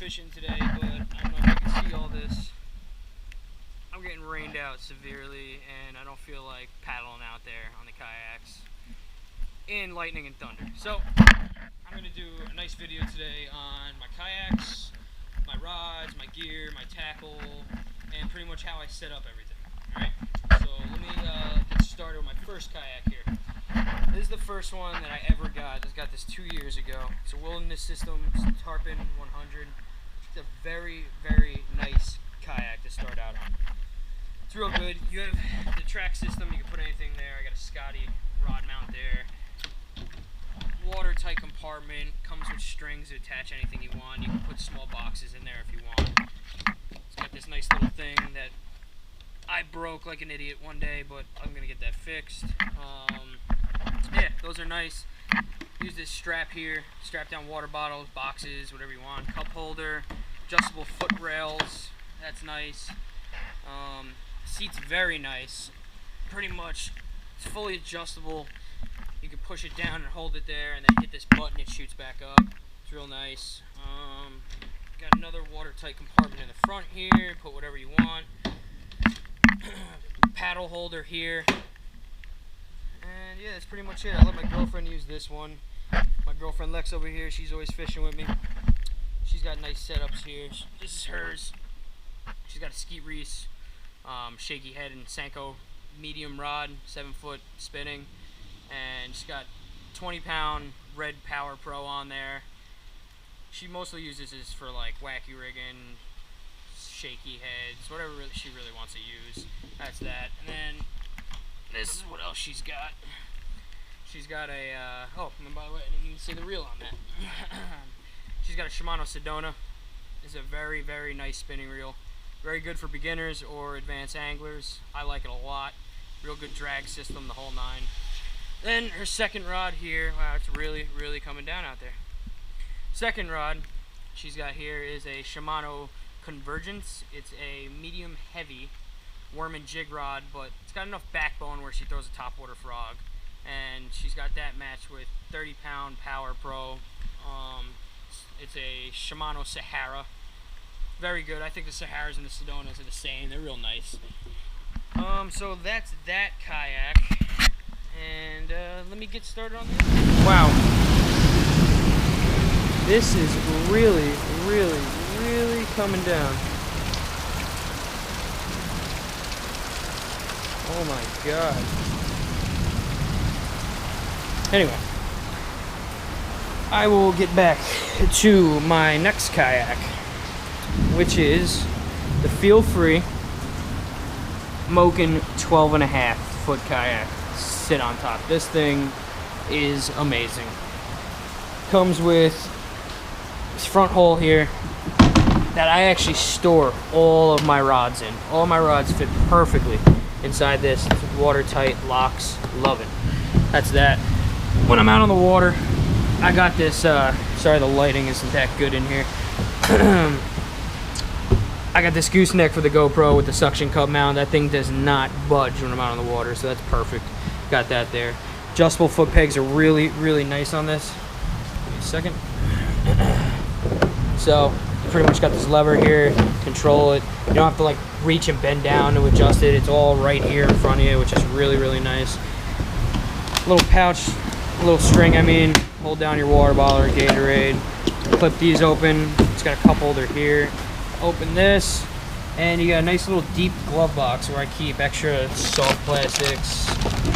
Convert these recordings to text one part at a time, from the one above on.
fishing today, but I don't know if you can see all this. I'm getting rained out severely, and I don't feel like paddling out there on the kayaks in lightning and thunder. So I'm going to do a nice video today on my kayaks, my rods, my gear, my tackle, and pretty much how I set up everything. Alright, so let me get started with my first kayak here. This is the first one that I ever got. I just got this 2 years ago. It's a Wilderness Systems Tarpon 100. It's a very, very nice kayak to start out on. It's real good. You have the track system. You can put anything there. I got a Scotty rod mount there. Watertight compartment. Comes with strings to attach anything you want. You can put small boxes in there if you want. It's got this nice little thing that I broke like an idiot one day, but I'm gonna get that fixed. Yeah, those are nice. Use this strap here, strap down water bottles, boxes, whatever you want. Cup holder, adjustable foot rails, that's nice. Seat's very nice. Pretty much, it's fully adjustable. You can push it down and hold it there, and then hit this button, it shoots back up. It's real nice. Got another watertight compartment in the front here, put whatever you want. Paddle holder here. And yeah, that's pretty much it. I let my girlfriend use this one. My girlfriend Lex over here, she's always fishing with me. She's got nice setups here. This is hers. She's got a Skeet Reese, shaky head and Senko medium rod, 7-foot spinning. And she's got 20-pound Red Power Pro on there. She mostly uses this for like wacky rigging, shaky heads, whatever she really wants to use. That's that. And then this is what else she's got. She's got a, oh, and by the way, I didn't even see the reel on that. She's got a Shimano Sedona. It's a very, very nice spinning reel. Very good for beginners or advanced anglers. I like it a lot. Real good drag system, the whole nine. Then her second rod here, wow, it's really, really coming down out there. Second rod she's got here is a Shimano Convergence. It's a medium heavy worm and jig rod, but it's got enough backbone where she throws a topwater frog. And she's got that matched with 30-pound Power Pro. It's a Shimano Sahara. Very good. I think the Saharas and the Sedonas are the same. They're real nice. So that's that kayak. And let me get started on this. Wow. This is really, really, really coming down. Oh my god. Anyway, I will get back to my next kayak, which is the Feel Free Moken 12.5-foot kayak. Sit on top. This thing is amazing. Comes with this front hole here that I actually store all of my rods in. All my rods fit perfectly inside this. It's watertight, locks, love it. That's that. When I'm out on the water, I got this, sorry the lighting isn't that good in here. I got this gooseneck for the GoPro with the suction cup mount. That thing does not budge when I'm out on the water, so that's perfect. Got that there. Adjustable foot pegs are really, really nice on this. Give me a second. So, you pretty much got this lever here, control it. You don't have to like reach and bend down to adjust it. It's all right here in front of you, which is really, really nice. Little pouch, little string, hold down your water bottle or Gatorade. Clip these open. It's got a cup holder here. Open this, and you got a nice little deep glove box where I keep extra soft plastics.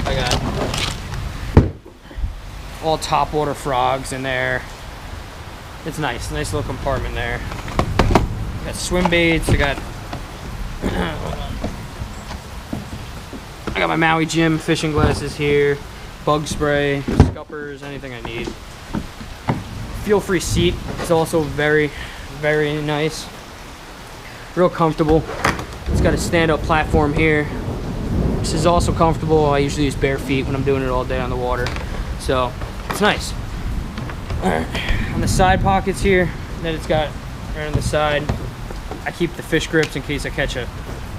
I got all topwater frogs in there. It's nice little compartment there. Got swim baits. I got my Maui Jim fishing glasses here, bug spray, scuppers, anything I need. Feel Free seat. It's also very, very nice. Real comfortable. It's got a stand-up platform here. This is also comfortable. I usually use bare feet when I'm doing it all day on the water, so it's nice. On the side pockets here that it's got right on the side, I keep the fish grips in case I catch a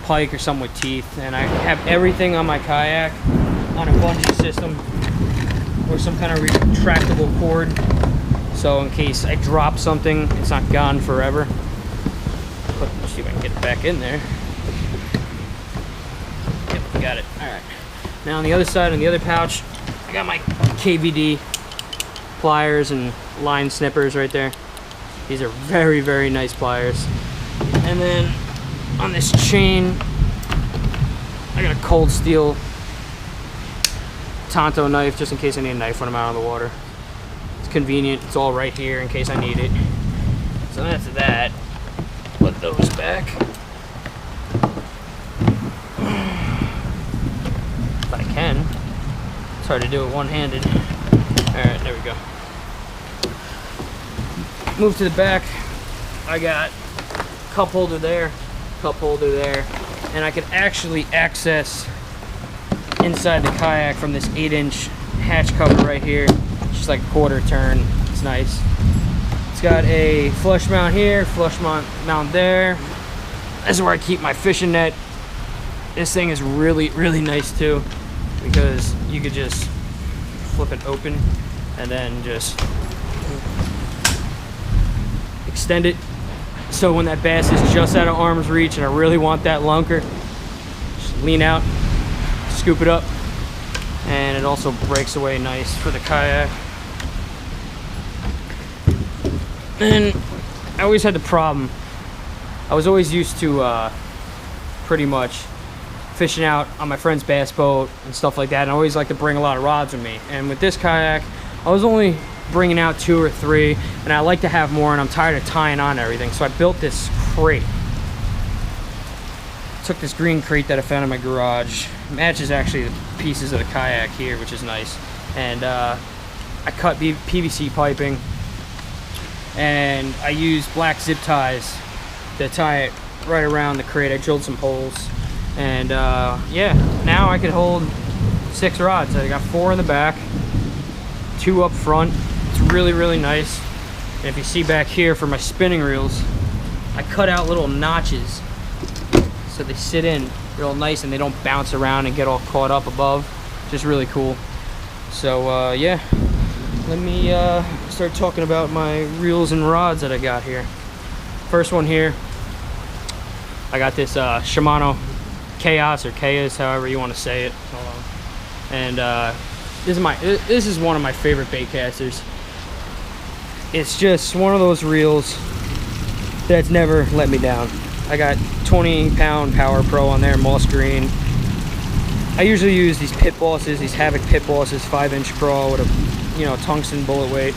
pike or something with teeth. And I have everything on my kayak on a bungee system or some kind of retractable cord, so in case I drop something, it's not gone forever. see if I can get it back in there. Yep, got it. All right. Now on the other side, on the other pouch, I got my KVD pliers and line snippers right there. These are very, very nice pliers. And then on this chain, I got a cold steel Tonto knife just in case I need a knife when I'm out on the water. It's convenient. It's all right here in case I need it. So that's that. Put those back. If I can. It's hard to do it one-handed. Alright, there we go. Move to the back. I got cup holder there, cup holder there, and I could actually access inside the kayak from this 8-inch hatch cover right here. It's just like a quarter turn. It's nice. It's got a flush mount here, flush mount there. This is where I keep my fishing net. This thing is really, really nice too, because you could just flip it open and then just extend it. So when that bass is just out of arm's reach and I really want that lunker, just lean out, scoop it up, and it also breaks away nice for the kayak. And I always had the problem, I was always used to pretty much fishing out on my friend's bass boat and stuff like that, and I always like to bring a lot of rods with me. And with this kayak, I was only bringing out 2 or 3, and I like to have more, and I'm tired of tying on everything. So I built this crate. Took this green crate that I found in my garage. It matches actually the pieces of the kayak here, which is nice. And I cut PVC piping, and I used black zip ties to tie it right around the crate. I drilled some holes, and yeah, now I can hold 6 rods. I got 4 in the back, 2 up front. It's really, really nice. And if you see back here for my spinning reels, I cut out little notches so they sit in real nice and they don't bounce around and get all caught up above. Just really cool. So yeah, let me start talking about my reels and rods that I got here. First one here, I got this Shimano Chaos, or Chaos, however you want to say it. Hold on. And this is one of my favorite bait casters. It's just one of those reels that's never let me down. I got 20-pound Power Pro on there, moss green. I usually use these pit bosses, these Havoc pit bosses, 5-inch crawl with a tungsten bullet weight.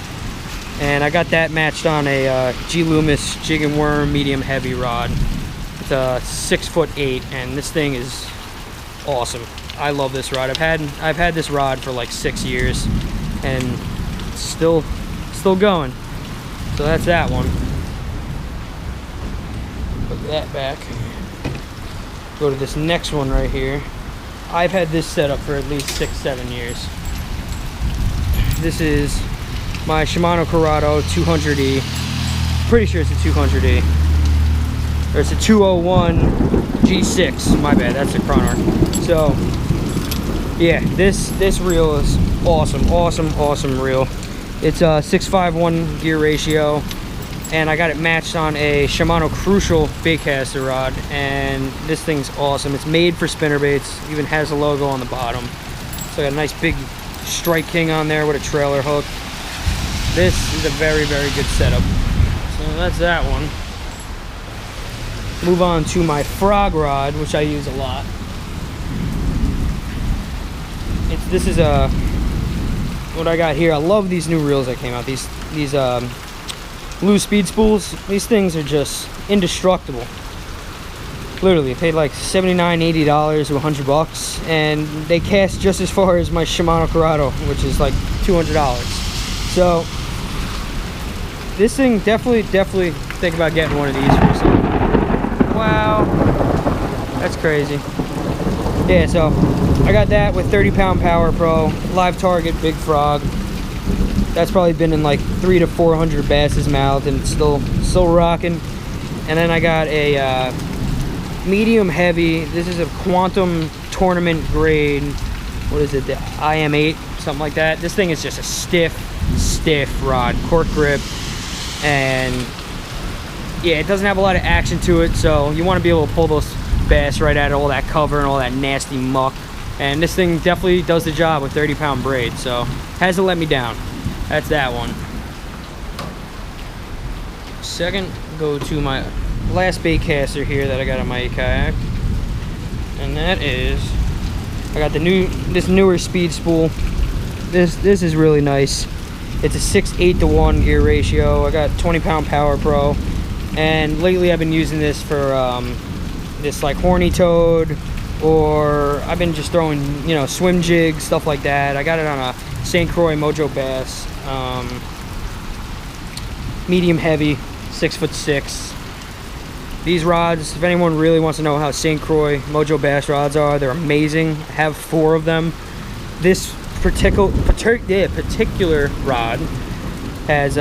And I got that matched on a G. Loomis jig and worm medium heavy rod. It's a 6'8", and this thing is awesome. I love this rod. I've had this rod for like 6 years, and it's still going. So that's that one. Put that back. Go to this next one right here. I've had this set up for at least 6-7 years. This is my Shimano Corrado 200E. Pretty sure it's a 200E. Or it's a 201 G6. My bad, that's a Chronarch. So yeah, this reel is awesome reel. It's a 6.51 gear ratio, and I got it matched on a Shimano Crucial baitcaster rod, and this thing's awesome. It's made for spinner baits, even has a logo on the bottom. So I got a nice big Strike King on there with a trailer hook. This is a very, very good setup. So that's that one. Move on to my frog rod, which I use a lot. This is what I got here. I love these new reels that came out. These Blue Speed Spools. These things are just indestructible. Literally, I paid like $79, $80 to $100, and they cast just as far as my Shimano Corrado, which is like $200. So this thing, definitely think about getting one of these for yourself. Wow, that's crazy. Yeah, so I got that with 30-pound Power Pro, live target, big frog. That's probably been in like 300 to 400 bass's mouth, and it's still rocking. And then I got a medium heavy. This is a Quantum tournament grade. What is it? The IM8, something like that. This thing is just a stiff rod, cork grip, and yeah, it doesn't have a lot of action to it, so you want to be able to pull those bass right out of all that cover and all that nasty muck. And this thing definitely does the job with 30-pound braid, so hasn't let me down. That's that one. Second, go to my last bait caster here that I got on my kayak, and that is, I got this newer speed spool. This is really nice. It's a 6:8 to 1 gear ratio. I got 20-pound Power Pro, and lately I've been using this for this like horny toad, or I've been just throwing, you know, swim jigs, stuff like that. I got it on a St. Croix Mojo Bass, medium heavy, 6'6". These rods, if anyone really wants to know how St. Croix Mojo Bass rods are, they're amazing. I have 4 of them. This particular rod has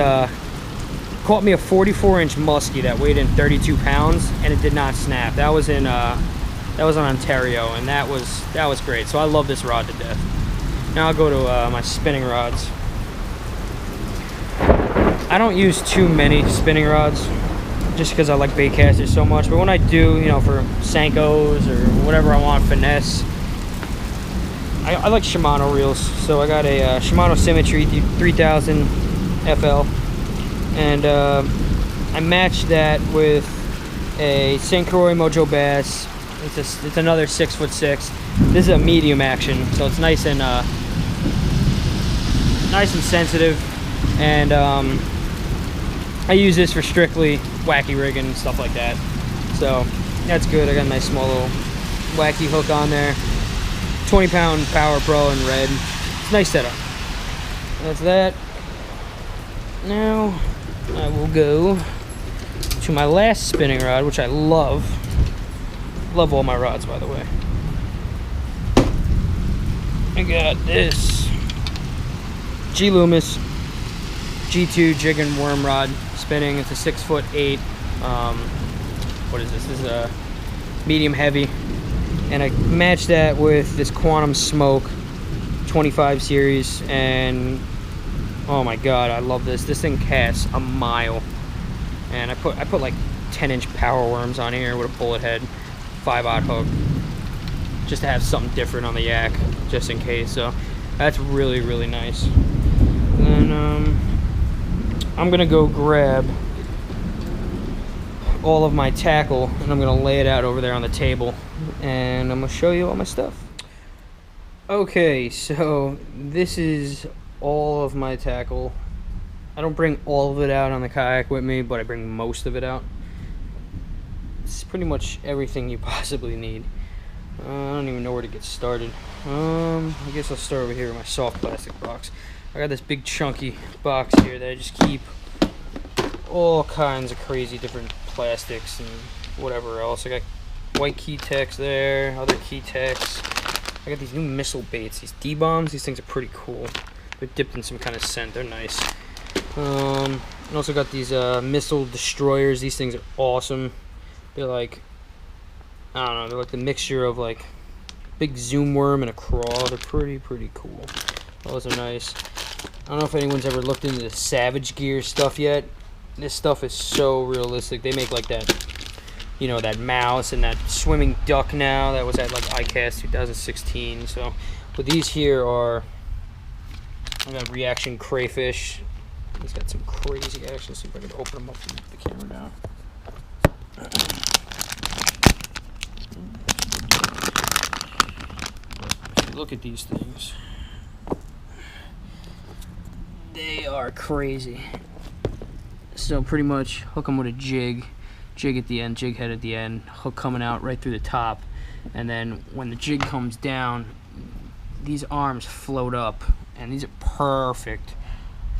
caught me a 44-inch muskie that weighed in 32 pounds, and it did not snap. That was in Ontario, and that was great. So I love this rod to death. Now I'll go to my spinning rods. I don't use too many spinning rods just because I like bait casters so much, but when I do, you know, for Senkos or whatever I want, finesse, I like Shimano reels. So I got a Shimano Symmetry 3000 FL, and I matched that with a St. Croix Mojo Bass. It's another 6'6". This is a medium action, so it's nice and sensitive, and I use this for strictly wacky rigging and stuff like that. So that's good. I got a nice small little wacky hook on there. 20-pound Power Pro in red. It's a nice setup. That's that. Now I will go to my last spinning rod, which I love. Love all my rods, by the way. I got this G Loomis G2 jig and worm rod spinning. It's a 6'8". What is this? This is a medium heavy, and I matched that with this Quantum Smoke 25 series, and oh my god, I love this. This thing casts a mile, and I put like 10-inch power worms on here with a bullet head, 5/0 hook, just to have something different on the yak, just in case. So that's really, really nice. And then I'm gonna go grab all of my tackle, and I'm gonna lay it out over there on the table, and I'm gonna show you all my stuff. Okay, so this is all of my tackle. I don't bring all of it out on the kayak with me, but I bring most of it out. It's pretty much everything you possibly need. I don't even know where to get started. I guess I'll start over here with my soft plastic box. I got this big chunky box here that I just keep all kinds of crazy different plastics and whatever else. I got white key techs there, other key techs. I got these new missile baits, these D-bombs. These things are pretty cool. They're dipped in some kind of scent. They're nice. I also got these missile destroyers. These things are awesome. They're like, I don't know, they're like the mixture of like big zoom worm and a craw. They're pretty cool. Those are nice. I don't know if anyone's ever looked into the Savage Gear stuff yet. This stuff is so realistic. They make like that, you know, that mouse and that swimming duck now that was at like ICAST 2016. So, but these here are, I got reaction crayfish. He's got some crazy action. See if I can open them up and put the camera down. Look at these things. They are crazy. So pretty much hook them with a jig at the end, jig head at the end, hook coming out right through the top, and then when the jig comes down, these arms float up, and these are perfect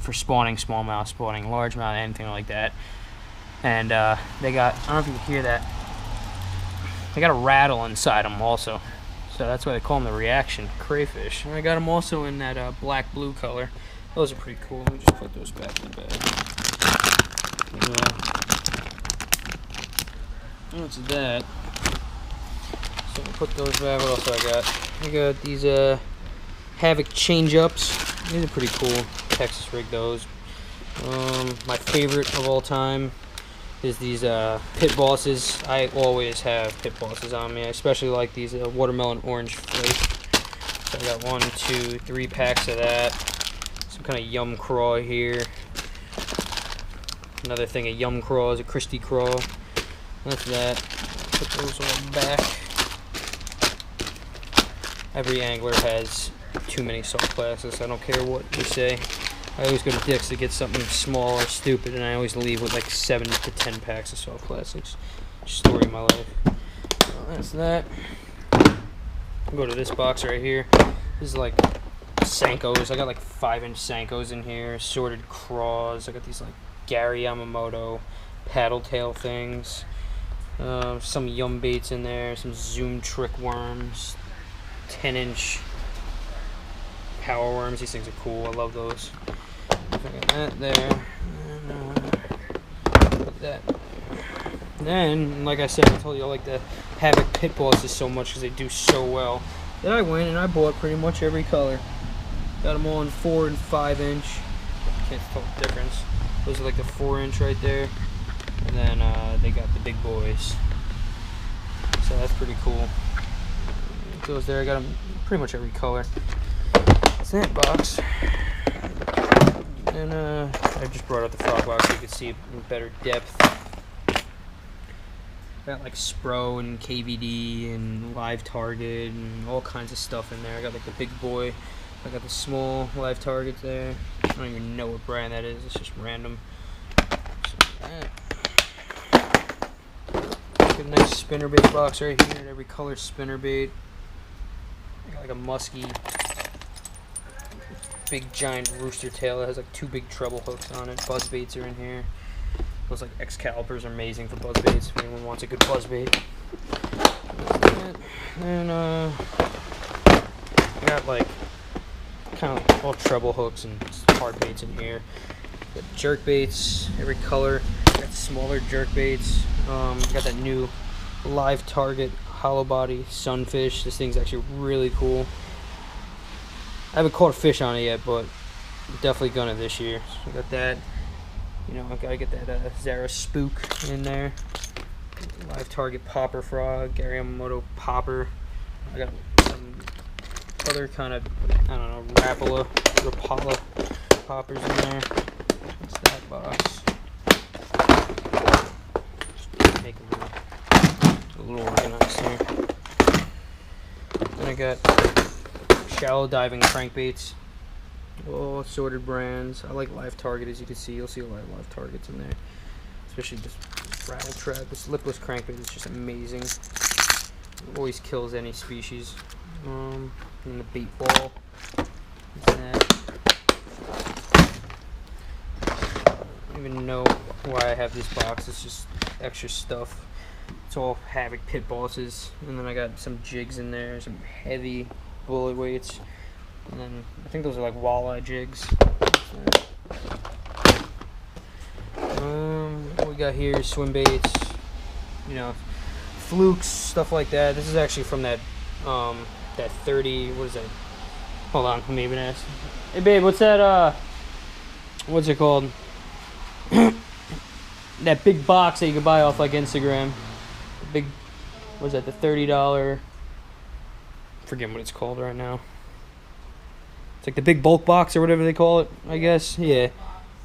for spawning smallmouth, spawning largemouth, anything like that. And they got, I don't know if you can hear that, they got a rattle inside them also. So that's why they call them the reaction crayfish. And I got them also in that black-blue color. Those are pretty cool. Let me just put those back in the bag. What's that? So I'll put those back. What else I got? I got these Havoc change-ups. These are pretty cool. Texas rig those. My favorite of all time is these pit bosses. I always have pit bosses on me. I especially like these watermelon orange flake. So I got 1, 2, 3 packs of that. Some kind of yum craw here. Another thing of yum craws, a Christy craw. That's that. Put those all back. Every angler has too many soft plastics. I don't care what you say. I always go to Dick's to get something small or stupid, and I always leave with like 7 to 10 packs of soft plastics. Story of my life. Well, that's that. I'll go to this box right here. This is like Senkos. I got like 5-inch Senkos in here. Assorted craws. I got these like Gary Yamamoto paddle tail things. Some yum baits in there. Some Zoom trick worms. 10-inch power worms. These things are cool. I love those. I got that there. And, put that. Then, like I said, I told you I like the Havoc pit bosses so much because they do so well. Then I went and I bought pretty much every color. Got them all in 4 and 5-inch. Can't tell the difference. Those are like the 4-inch right there. And then they got the big boys. So that's pretty cool. Those there, I got them pretty much every color. It's that box. And I just brought out the frog box so you can see it in better depth. Got like Spro and KVD and Live Target and all kinds of stuff in there. I got like the big boy. I got the small Live Target there. I don't even know what brand that is. It's just random. Got a nice spinnerbait box right here. Every color spinnerbait. I got like a musky, big giant rooster tail that has like 2 big treble hooks on it. Buzz baits are in here. Those like Excaliburs are amazing for buzz baits if anyone wants a good buzz bait. And I got like kind of all treble hooks and hard baits in here. Got jerk baits, every color. Got smaller jerk baits. Got that new Live Target hollow body sunfish. This thing's actually really cool. I haven't caught a fish on it yet, but I'm definitely gonna this year. So I got that. You know, I gotta get that Zara Spook in there. Live Target popper frog, Gary Yamamoto popper. I got some other kind of, I don't know, Rapala poppers in there. What's that box? Just make a little organized here. Then I got shallow diving crankbaits. All assorted brands. I like Live Target, as you can see. You'll see a lot of Live Targets in there. Especially this rattle trap. This lipless crankbait is just amazing. It always kills any species. And the bait ball. What's that? I don't even know why I have this box. It's just extra stuff. It's all Havoc pit bosses. And then I got some jigs in there. Some heavy bullet weights. And then I think those are like walleye jigs. What we got here is swim baits, you know, flukes, stuff like that. This is actually from that that 30. What is that? Hold on, let me even ask. Hey babe, what's that? What's it called? That big box that you can buy off like Instagram. The big, what is that? The $30. Forget what it's called right now. It's like the big bulk box or whatever they call it, I guess. Yeah,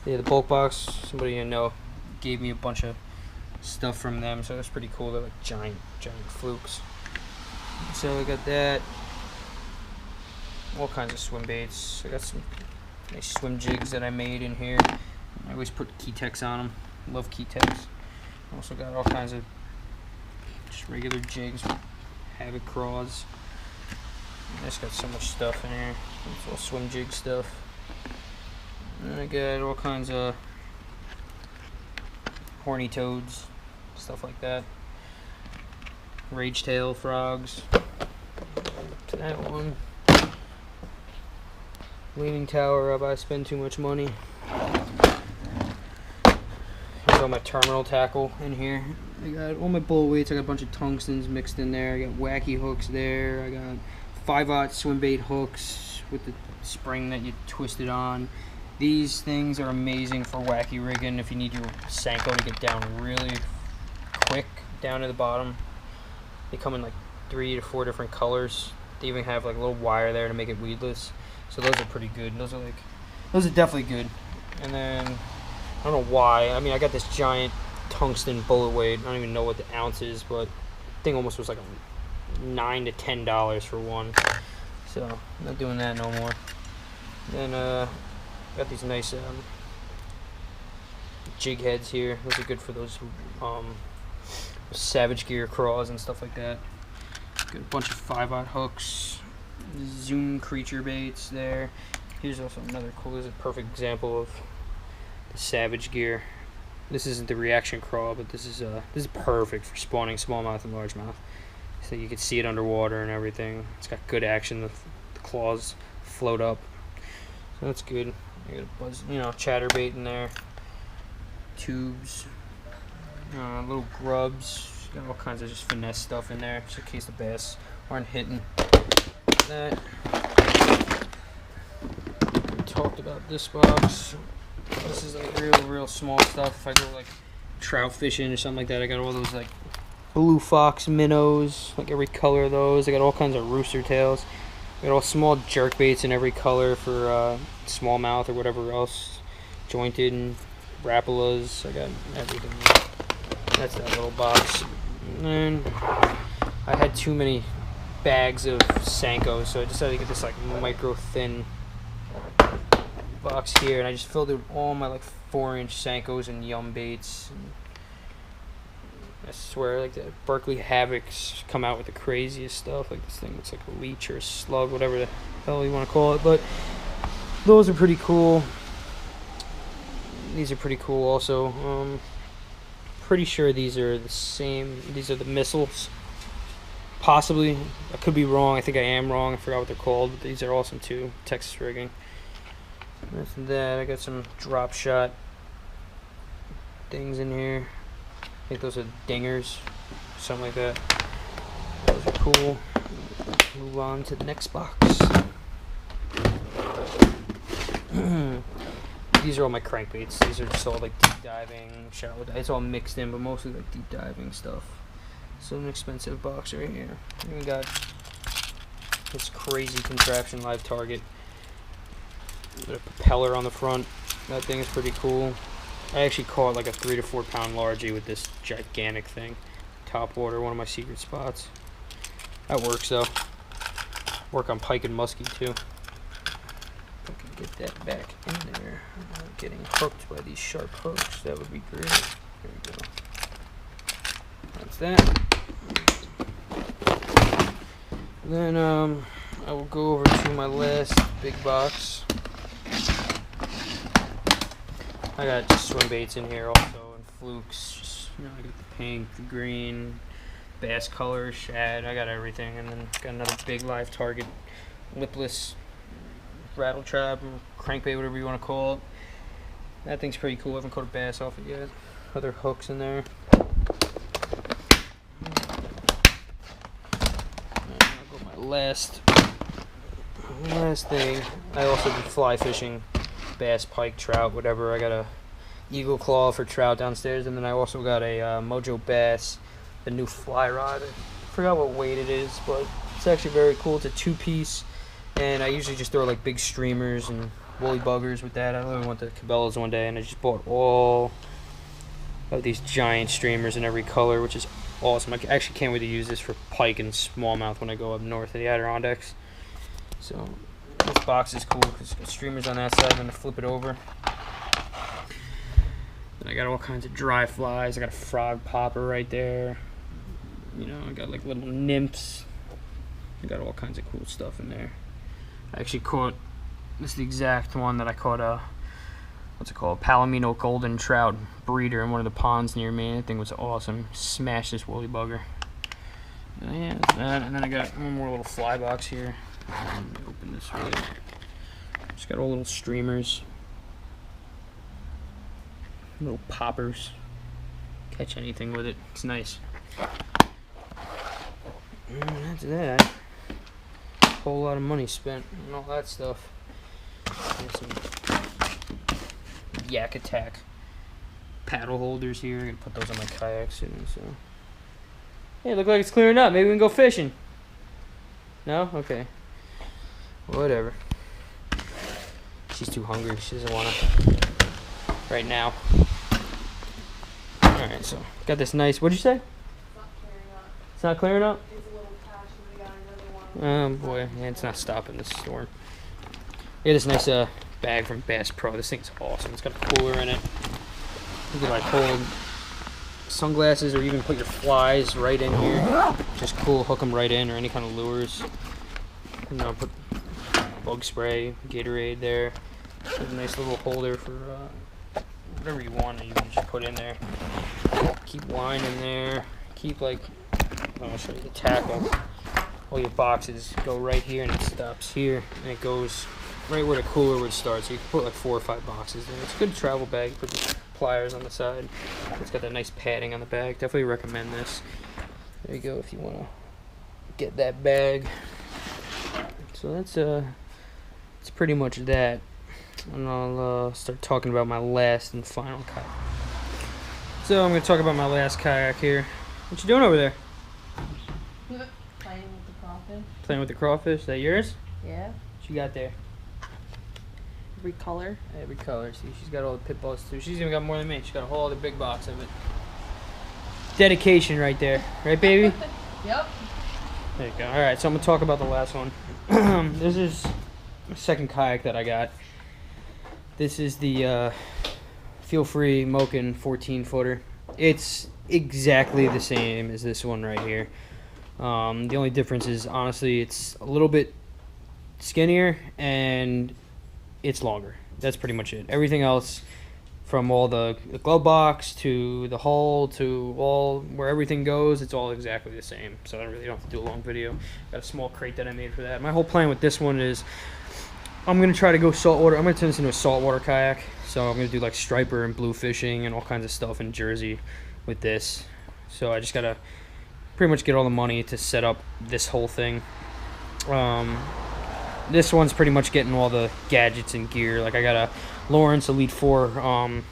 the bulk box. Somebody you know gave me a bunch of stuff from them, so that's pretty cool. They're like giant flukes. So I got that. All kinds of swim baits. I got some nice swim jigs that I made in here. I always put Keytex on them. Love Keytex. Also got all kinds of just regular jigs, Havoc craws. I just got so much stuff in here. It's all swim jig stuff. And I got all kinds of horny toads, stuff like that. Rage tail frogs. To that one. Leaning tower up. I spend too much money. Here's all my terminal tackle in here. I got all my bull weights. I got a bunch of tungstens mixed in there. I got wacky hooks there. I got 5/0 swim bait hooks with the spring that you twist it on. These things are amazing for wacky rigging if you need your Senko to get down really quick down to the bottom. They come in like 3 to 4 different colors. They even have like a little wire there to make it weedless. So those are pretty good. Those are definitely good. And then I don't know why. I mean, I got this giant tungsten bullet weight. I don't even know what the ounce is, but the thing almost was like $9 to $10 for one. So I'm not doing that no more. Then got these nice jig heads here. Those are good for those Savage Gear craws and stuff like that. Got a bunch of 5/0 hooks, Zoom creature baits there. Here's also another cool. This is a perfect example of the Savage Gear. This isn't the reaction craw, but this is perfect for spawning smallmouth and largemouth. So you can see it underwater and everything. It's got good action. The claws float up, so that's good. I got a buzz, chatterbait in there, tubes, little grubs. Got all kinds of just finesse stuff in there, just in case the bass aren't hitting. That. We talked about this box. This is like real small stuff. If I go like trout fishing or something like that, I got all those like blue fox minnows, like every color of those. I got all kinds of rooster tails. I got all small jerk baits in every color for smallmouth or whatever else, jointed and rapalas. I got everything. That's that little box. And then I had too many bags of Senko, so I decided to get this like micro thin box here, and I just filled it with all my like 4-inch Senkos and yum baits. And I swear, like the Berkeley Havocs come out with the craziest stuff. Like this thing looks like a leech or a slug, whatever the hell you want to call it. But those are pretty cool. These are pretty cool also. Pretty sure these are the same. These are the missiles. Possibly. I could be wrong. I think I am wrong. I forgot what they're called. But these are awesome too. Texas rigging. That's that. I got some drop shot things in here. I think those are dingers. Something like that. Those are cool. Move on to the next box. These are all my crankbaits. These are just all like deep diving, shallow dive. It's all mixed in, but mostly like deep diving stuff. So an expensive box right here. And we got this crazy contraption live target. Got a propeller on the front. That thing is pretty cool. I actually caught like a 3 to 4 pound largie with this gigantic thing. Top water, one of my secret spots. That works though. Work on pike and muskie too. If I can get that back in there. I'm not getting hooked by these sharp hooks. That would be great. There we go. That's that. Then I will go over to my last big box. I got just swim baits in here also, and flukes. Just, I got the pink, the green, bass color, shad. I got everything, and then got another big live target, lipless rattle trap, or crankbait, whatever you want to call it. That thing's pretty cool. I haven't caught a bass off it yet. Other hooks in there. I'll go my last thing. I also do fly fishing. Bass, pike, trout, whatever. I got a eagle claw for trout downstairs, and then I also got a Mojo Bass, the new fly rod. I forgot what weight it is, but it's actually very cool. It's a 2-piece, and I usually just throw like big streamers and woolly buggers with that. I literally went to Cabela's one day, and I just bought all of these giant streamers in every color, which is awesome. I actually can't wait to use this for pike and smallmouth when I go up north of the Adirondacks. So this box is cool because it's got streamers on that side. I'm going to flip it over. And I got all kinds of dry flies. I got a frog popper right there. I got like little nymphs. I got all kinds of cool stuff in there. I actually caught, this is the exact one that I caught what's it called? Palomino golden trout breeder in one of the ponds near me. That thing was awesome. Smashed this woolly bugger. Yeah, that's that. And then I got one more little fly box here. Let me open this really. Just got all little streamers, little poppers. Catch anything with it. It's nice. And that's that. A whole lot of money spent on all that stuff. Some Yak Attack paddle holders here. I'm gonna put those on my kayak soon. So, hey, look like it's clearing up. Maybe we can go fishing. No? Okay. Whatever. She's too hungry. She doesn't want to right now. Alright, so got this nice. What'd you say? It's not clearing up? It's a little patch and we got another one. Oh boy, yeah, it's not stopping this storm. Yeah, this nice bag from Bass Pro. This thing's awesome. It's got a cooler in it. You can like hold sunglasses or even put your flies right in here. Just cool, hook them right in, or any kind of lures. You know, put bug spray, Gatorade there. There's a nice little holder for whatever you want. You can just put in there. Keep line in there. Keep like, I'll show you the tackle. All your boxes go right here and it stops here and it goes right where the cooler would start. So you can put like 4 or 5 boxes in. It's a good travel bag. Put your pliers on the side. It's got that nice padding on the back. Definitely recommend this. There you go if you want to get that bag. So that's pretty much that. And I'll start talking about my last and final kayak. So I'm going to talk about my last kayak here. What you doing over there? Playing with the crawfish. Playing with the crawfish. Is that yours? Yeah. What you got there? Every color. Every color. See, she's got all the pit balls too. She's even got more than me. She's got a whole other big box of it. Dedication right there. Right, baby? Yep. There you go. Alright, so I'm going to talk about the last one. This is the second kayak that I got. This is the Feel Free Moken 14-footer. It's exactly the same as this one right here. The only difference is, honestly, it's a little bit skinnier and it's longer. That's pretty much it. Everything else, from all the glove box to the hull to all where everything goes, it's all exactly the same. So I really don't have to do a long video. Got a small crate that I made for that. My whole plan with this one is I'm going to try to go saltwater. I'm going to turn this into a saltwater kayak. So I'm going to do like striper and blue fishing and all kinds of stuff in Jersey with this. So I just got to pretty much get all the money to set up this whole thing. This one's pretty much getting all the gadgets and gear. Like I got a Lawrence Elite 4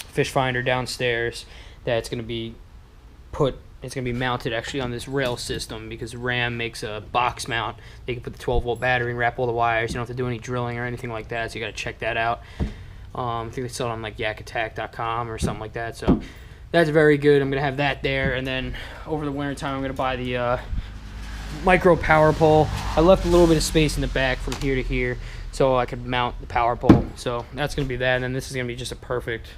fish finder downstairs that's going to be it's going to be mounted actually on this rail system because Ram makes a box mount. They can put the 12-volt battery and wrap all the wires. You don't have to do any drilling or anything like that, so you got to check that out. I think they sell it on like yakattack.com or something like that. So that's very good. I'm going to have that there, and then over the winter time I'm going to buy the micro power pole. I left a little bit of space in the back from here to here so I could mount the power pole. So that's going to be that, and then this is going to be just a perfect,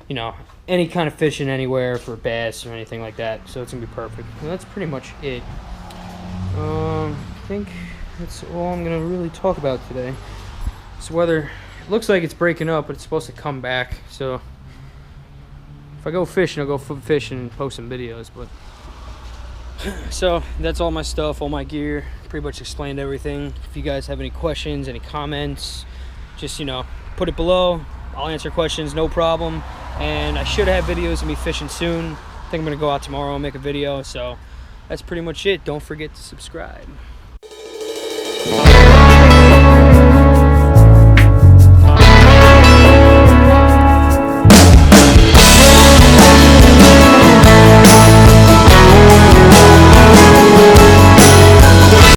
you know, any kind of fishing anywhere for bass or anything like that. So it's going to be perfect. And that's pretty much it. I think that's all I'm going to really talk about today. This weather, it looks like it's breaking up, but it's supposed to come back. So if I go fishing, I'll go fishing and post some videos. But so that's all my stuff, all my gear. Pretty much explained everything. If you guys have any questions, any comments, just, you know, put it below. I'll answer questions, no problem. And I should have videos of me fishing soon. I think I'm gonna go out tomorrow and make a video. So that's pretty much it. Don't forget to subscribe.